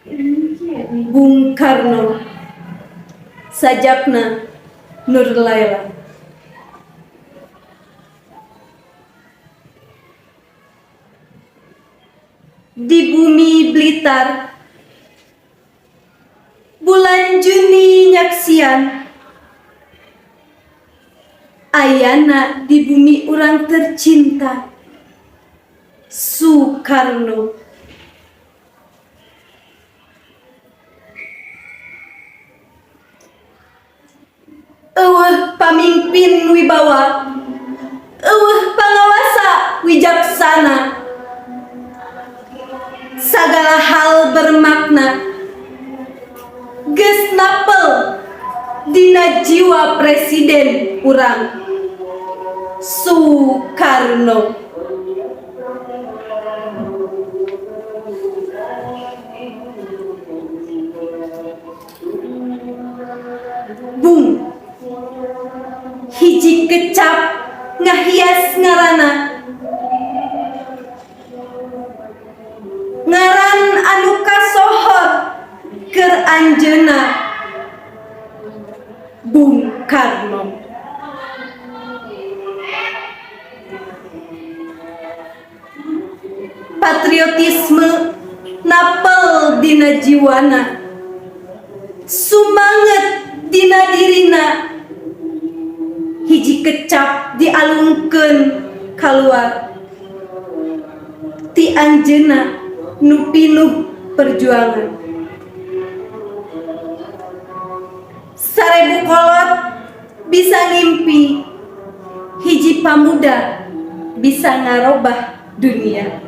Bung Karno, Sajapna Nur Laila. Di bumi Blitar, bulan Juni nyaksian, ayana di bumi orang tercinta, Soekarno. Eueuh pamimpin wibawa, eueuh pangawasa wijaksana, sagala hal bermakna, geus napel dina jiwa presiden urang, Soekarno. Bung, hiji kecap ngahias ngarana, ngaran anu kasohor keur anjeunna, Bung Karno. Patriotisme napel dina jiwana, sumanget dina dirina, hiji kecap dialungkeun kaluar ti anjeunna nu pinuh perjuangan. Sarebu kolot bisa ngimpi, hiji pamuda bisa ngarobah dunia.